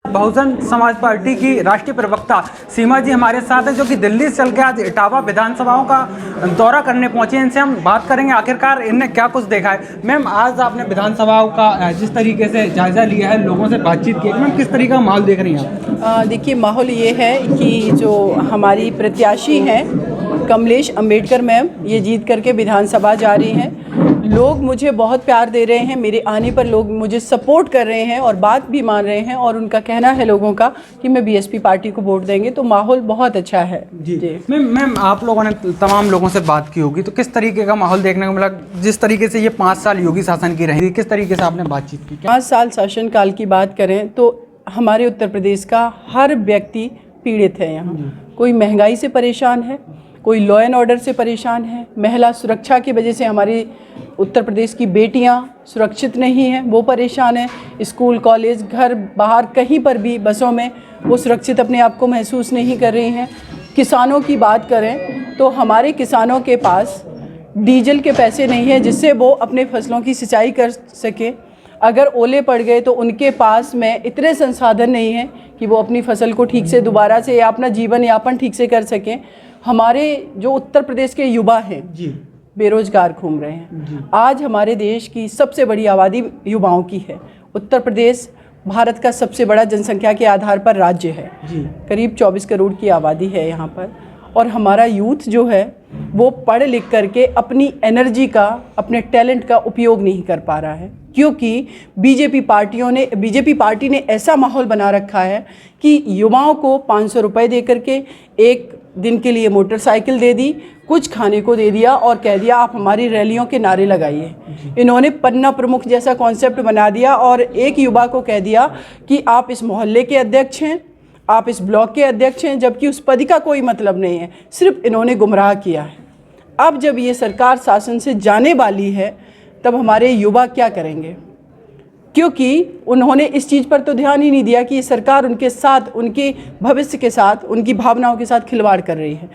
Bahujan Samaj party की राष्ट्रीय प्रवक्ता सीमा जी हमारे साथ हैं, जो कि दिल्ली से चल के आज इटावा विधानसभाओं का दौरा करने पहुंचे हैं। इनसे हम बात करेंगे आखिरकार इनने क्या कुछ देखा है। मैम, आज आपने विधानसभाओं का जिस तरीके से जायजा लिया है, लोगों से बातचीत की, मैम किस तरीके का माहौल देख रही हैं आप? देखिए, माहौल ये है कि जो हमारी प्रत्याशी हैं कमलेश अंबेडकर मैम, ये जीत करके विधानसभा जा रही हैं। लोग मुझे बहुत प्यार दे रहे हैं, मेरे आने पर लोग मुझे सपोर्ट कर रहे हैं और बात भी मान रहे हैं, और उनका कहना है लोगों का कि मैं बीएसपी पार्टी को वोट देंगे, तो माहौल बहुत अच्छा है। जी मैम, आप लोगों ने तमाम लोगों से बात की होगी, तो किस तरीके का माहौल देखने को मिला? जिस तरीके से ये 5 साल योगी शासन की रही, किस तरीके से आपने बातचीत की? 5 साल शासनकाल की बात करें तो हमारे उत्तर प्रदेश का हर व्यक्ति पीड़ित है। यहाँ कोई महंगाई से परेशान है, कोई लॉ एंड ऑर्डर से परेशान है, महिला सुरक्षा की वजह से हमारी उत्तर प्रदेश की बेटियां सुरक्षित नहीं हैं, वो परेशान हैं। स्कूल, कॉलेज, घर, बाहर कहीं पर भी बसों में वो सुरक्षित अपने आप को महसूस नहीं कर रही हैं। किसानों की बात करें तो हमारे किसानों के पास डीजल के पैसे नहीं हैं जिससे वो अपने फसलों की सिंचाई कर सकें। अगर ओले पड़ गए तो उनके पास में इतने संसाधन नहीं हैं कि वो अपनी फसल को ठीक से दोबारा से या अपना जीवन यापन ठीक से कर सकें। हमारे जो उत्तर प्रदेश के युवा हैं जी बेरोजगार घूम रहे हैं। आज हमारे देश की सबसे बड़ी आबादी युवाओं की है। उत्तर प्रदेश भारत का सबसे बड़ा जनसंख्या के आधार पर राज्य है जी। करीब 24 करोड़ की आबादी है यहाँ पर, और हमारा यूथ जो है वो पढ़ लिख करके अपनी एनर्जी का, अपने टैलेंट का उपयोग नहीं कर पा रहा है, क्योंकि बीजेपी पार्टी ने ऐसा माहौल बना रखा है कि युवाओं को 500 रुपये दे करके एक दिन के लिए मोटरसाइकिल दे दी, कुछ खाने को दे दिया और कह दिया आप हमारी रैलियों के नारे लगाइए। इन्होंने पन्ना प्रमुख जैसा कॉन्सेप्ट बना दिया और एक युवा को कह दिया कि आप इस मोहल्ले के अध्यक्ष हैं, आप इस ब्लॉक के अध्यक्ष हैं, जबकि उस पद का कोई मतलब नहीं है, सिर्फ इन्होंने गुमराह किया है। अब जब ये सरकार शासन से जाने वाली है तब हमारे युवा क्या करेंगे, क्योंकि उन्होंने इस चीज़ पर तो ध्यान ही नहीं दिया कि ये सरकार उनके साथ, उनके भविष्य के साथ, उनकी भावनाओं के साथ खिलवाड़ कर रही है।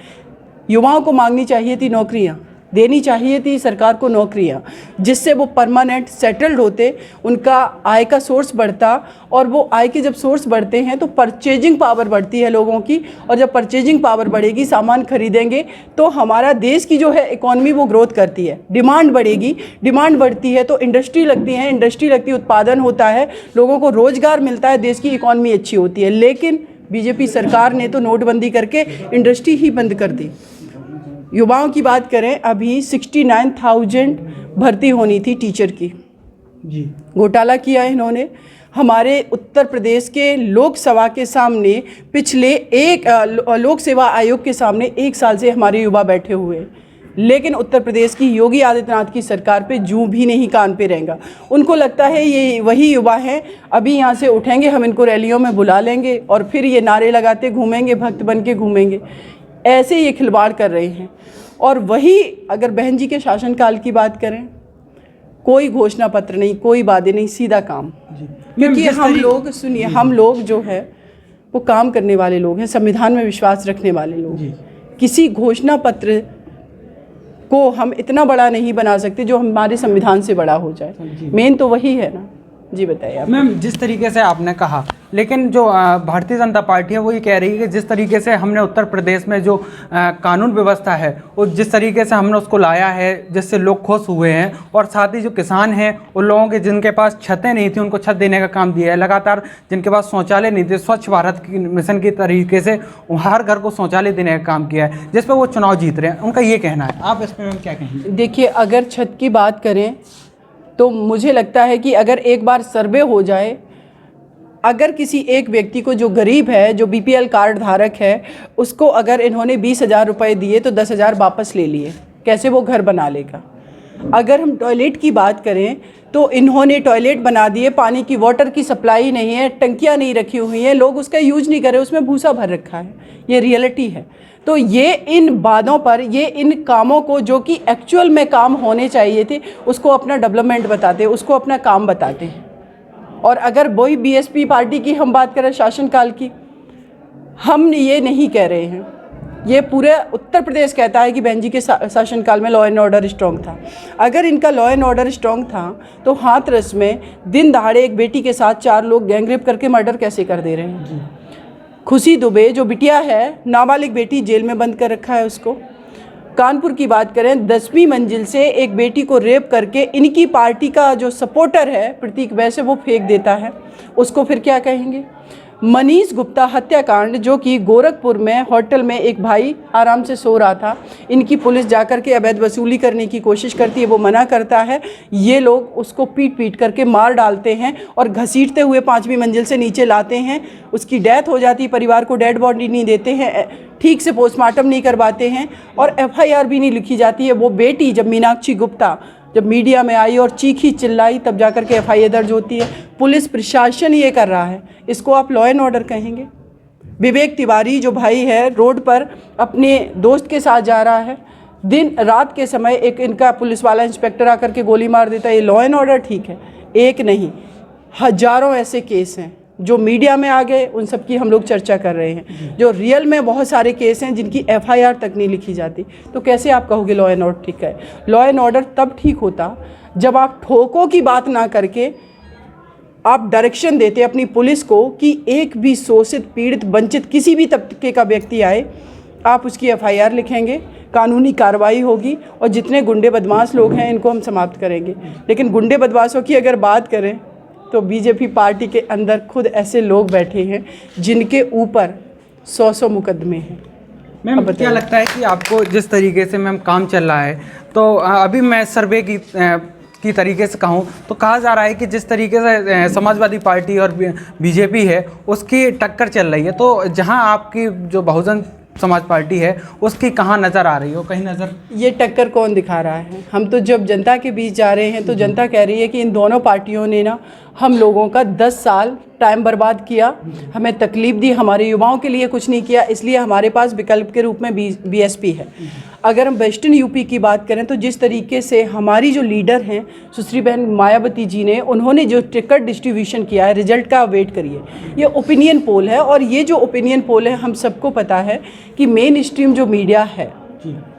युवाओं को मांगनी चाहिए थी नौकरियां, देनी चाहिए थी सरकार को नौकरियां, जिससे वो परमानेंट सेटल्ड होते, उनका आय का सोर्स बढ़ता, और वो आय के जब सोर्स बढ़ते हैं तो परचेजिंग पावर बढ़ती है लोगों की, और जब परचेजिंग पावर बढ़ेगी, सामान खरीदेंगे, तो हमारा देश की जो है इकॉनमी वो ग्रोथ करती है, डिमांड बढ़ेगी, डिमांड बढ़ती है तो इंडस्ट्री लगती है, इंडस्ट्री लगती है उत्पादन होता है, लोगों को रोज़गार मिलता है, देश की इकॉनमी अच्छी होती है। लेकिन बीजेपी सरकार ने तो नोटबंदी करके इंडस्ट्री ही बंद कर दी। युवाओं की बात करें, अभी 69,000 भर्ती होनी थी टीचर की जी, घोटाला किया इन्होंने। हमारे उत्तर प्रदेश के लोकसभा के सामने पिछले लोक सेवा आयोग के सामने 1 साल से हमारे युवा बैठे हुए हैं, लेकिन उत्तर प्रदेश की योगी आदित्यनाथ की सरकार पे जूं भी नहीं कान पे रहेगा। उनको लगता है ये वही युवा हैं, अभी यहाँ से उठेंगे, हम इनको रैलियों में बुला लेंगे और फिर ये नारे लगाते घूमेंगे, भक्त बन के घूमेंगे। ऐसे ये खिलवाड़ कर रहे हैं। और वही अगर बहन जी के शासनकाल की बात करें, कोई घोषणा पत्र नहीं, कोई वादे नहीं, सीधा काम। क्योंकि हम लोग, सुनिए, हम लोग जो है वो काम करने वाले लोग हैं, संविधान में विश्वास रखने वाले लोग। किसी घोषणा पत्र को हम इतना बड़ा नहीं बना सकते जो हमारे संविधान से बड़ा हो जाए। मेन तो वही है ना। जी बताइए आप। मैम, जिस तरीके से आपने कहा, लेकिन जो भारतीय जनता पार्टी है वो ये कह रही है कि जिस तरीके से हमने उत्तर प्रदेश में जो कानून व्यवस्था है वो जिस तरीके से हमने उसको लाया है, जिससे लोग खुश हुए हैं, और साथ ही जो किसान हैं उन लोगों के जिनके पास छतें नहीं थी उनको छत देने का काम दिया है, लगातार जिनके पास शौचालय नहीं थे, स्वच्छ भारत मिशन की तरीके से हर घर को शौचालय देने का काम किया है, जिस पर वो चुनाव जीत रहे हैं, उनका ये कहना है। आप इस पर मैम क्या कहेंगे? देखिए, अगर छत की बात करें तो मुझे लगता है कि अगर एक बार सर्वे हो जाए, अगर किसी एक व्यक्ति को जो गरीब है, जो बीपीएल कार्ड धारक है, उसको अगर इन्होंने 20,000 रुपये दिए तो 10,000 वापस ले लिए, कैसे वो घर बना लेगा? अगर हम टॉयलेट की बात करें तो इन्होंने टॉयलेट बना दिए, पानी की वाटर की सप्लाई नहीं है, टंकियां नहीं रखी हुई हैं, लोग उसका यूज नहीं कर रहे, उसमें भूसा भर रखा है। ये रियलिटी है। तो ये इन बातों पर, ये इन कामों को जो कि एक्चुअल में काम होने चाहिए थे, उसको अपना डेवलपमेंट बताते हैं, उसको अपना काम बताते हैं। और अगर वही बीएसपी पार्टी की हम बात करें शासनकाल की, हम ये नहीं कह रहे हैं ये पूरे उत्तर प्रदेश कहता है कि बहन जी के शासनकाल में लॉ एंड ऑर्डर स्ट्रॉन्ग था। अगर इनका लॉ एंड ऑर्डर स्ट्रॉन्ग था तो हाथरस में दिन दहाड़े एक बेटी के साथ 4 लोग गैंगरेप करके मर्डर कैसे कर दे रहे हैं? खुशी दुबे जो बिटिया है, नाबालिग बेटी, जेल में बंद कर रखा है उसको। कानपुर की बात करें, 10वीं मंजिल से एक बेटी को रेप करके इनकी पार्टी का जो सपोर्टर है प्रतीक वैसे वो फेंक देता है, उसको फिर क्या कहेंगे? मनीष गुप्ता हत्याकांड, जो कि गोरखपुर में होटल में एक भाई आराम से सो रहा था, इनकी पुलिस जाकर के अवैध वसूली करने की कोशिश करती है, वो मना करता है, ये लोग उसको पीट पीट करके मार डालते हैं और घसीटते हुए 5वीं मंजिल से नीचे लाते हैं। उसकी डेथ हो जाती है, परिवार को डेड बॉडी नहीं देते हैं, ठीक से पोस्टमार्टम नहीं करवाते हैं और FIR भी नहीं लिखी जाती है। वो बेटी जब मीनाक्षी गुप्ता जब मीडिया में आई और चीखी चिल्लाई तब जाकर के FIR दर्ज होती है। पुलिस प्रशासन ये कर रहा है, इसको आप लॉ एंड ऑर्डर कहेंगे? विवेक तिवारी जो भाई है, रोड पर अपने दोस्त के साथ जा रहा है, दिन रात के समय एक इनका पुलिस वाला इंस्पेक्टर आकर के गोली मार देता है, ये लॉ एंड ऑर्डर ठीक है? एक नहीं, हजारों ऐसे केस हैं जो मीडिया में आ गए, उन सब की हम लोग चर्चा कर रहे हैं। जो रियल में बहुत सारे केस हैं जिनकी FIR तक नहीं लिखी जाती, तो कैसे आप कहोगे लॉ एंड ऑर्डर ठीक है? लॉ एंड ऑर्डर तब ठीक होता जब आप ठोकों की बात ना करके आप डायरेक्शन देते अपनी पुलिस को कि एक भी शोषित, पीड़ित, वंचित किसी भी तबके का व्यक्ति आए, आप उसकी FIR लिखेंगे, कानूनी कार्रवाई होगी और जितने गुंडे बदमाश लोग हैं इनको हम समाप्त करेंगे। लेकिन गुंडे बदमाशों की अगर बात करें तो बीजेपी पार्टी के अंदर खुद ऐसे लोग बैठे हैं जिनके ऊपर 100 मुकदमे हैं। मैम क्या लगता है कि आपको जिस तरीके से मैम काम चल रहा है, तो अभी मैं सर्वे की तरीके से कहूँ तो कहा जा रहा है कि जिस तरीके से समाजवादी पार्टी और बीजेपी है उसकी टक्कर चल रही है, तो जहाँ आपकी जो बहुजन समाज पार्टी है उसकी कहाँ नज़र आ रही हो? कहीं नज़र ये टक्कर कौन दिखा रहा है? हम तो जब जनता के बीच जा रहे हैं तो जनता कह रही है कि इन दोनों पार्टियों ने ना हम लोगों का 10 साल टाइम बर्बाद किया, हमें तकलीफ़ दी, हमारे युवाओं के लिए कुछ नहीं किया, इसलिए हमारे पास विकल्प के रूप में BSP है। अगर हम वेस्टर्न यूपी की बात करें तो जिस तरीके से हमारी जो लीडर हैं सुश्री बहन मायावती जी ने, उन्होंने जो टिकट डिस्ट्रीब्यूशन किया है, रिजल्ट का वेट करिए। ये ओपिनियन पोल है और ये जो ओपिनियन पोल है हम सबको पता है कि मेन स्ट्रीम जो मीडिया है,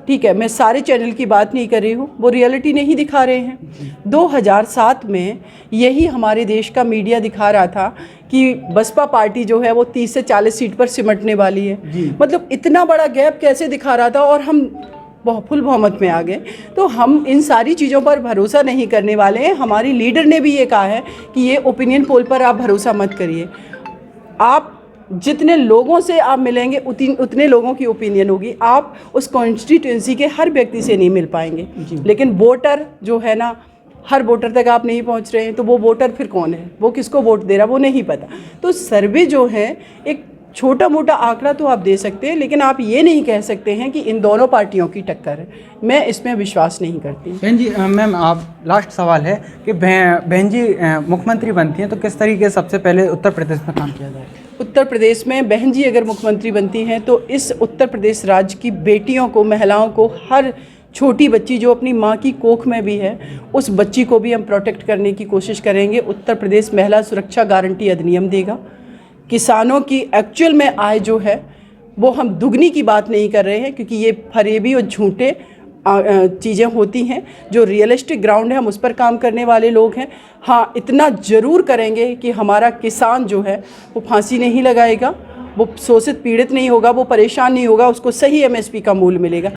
ठीक है, मैं सारे चैनल की बात नहीं कर रही हूँ, वो रियलिटी नहीं दिखा रहे हैं। 2007 में यही हमारे देश का मीडिया दिखा रहा था कि बसपा पार्टी जो है वो 30 से 40 सीट पर सिमटने वाली है। मतलब इतना बड़ा गैप कैसे दिखा रहा था और हम फुल बहुमत में आ गए। तो हम इन सारी चीज़ों पर भरोसा नहीं करने वाले हैं। हमारी लीडर ने भी ये कहा है कि ये ओपिनियन पोल पर आप भरोसा मत करिए। आप जितने लोगों से आप मिलेंगे उतने लोगों की ओपिनियन होगी, आप उस कॉन्स्टिट्यूंसी के हर व्यक्ति से नहीं मिल पाएंगे। लेकिन वोटर जो है ना, हर वोटर तक आप नहीं पहुंच रहे हैं, तो वो वोटर फिर कौन है, वो किसको वोट दे रहा वो नहीं पता। तो सर्वे जो है एक छोटा मोटा आंकड़ा तो आप दे सकते हैं, लेकिन आप ये नहीं कह सकते हैं कि इन दोनों पार्टियों की टक्कर है। मैं इसमें विश्वास नहीं करती। बहन जी, मैम आप लास्ट सवाल है कि बहन जी मुख्यमंत्री बनती हैं तो किस तरीके से सबसे पहले उत्तर प्रदेश में काम किया जाए? उत्तर प्रदेश में बहन जी अगर मुख्यमंत्री बनती हैं तो इस उत्तर प्रदेश राज्य की बेटियों को, महिलाओं को, हर छोटी बच्ची जो अपनी माँ की कोख में भी है, उस बच्ची को भी हम प्रोटेक्ट करने की कोशिश करेंगे। उत्तर प्रदेश महिला सुरक्षा गारंटी अधिनियम देगा। किसानों की एक्चुअल में आय जो है वो हम दुगनी की बात नहीं कर रहे हैं, क्योंकि ये फरेबी और झूठे चीज़ें होती हैं। जो रियलिस्टिक ग्राउंड है हम उस पर काम करने वाले लोग हैं। हाँ, इतना ज़रूर करेंगे कि हमारा किसान जो है वो फांसी नहीं लगाएगा, वो शोषित पीड़ित नहीं होगा, वो परेशान नहीं होगा, उसको सही MSP का मूल्य मिलेगा।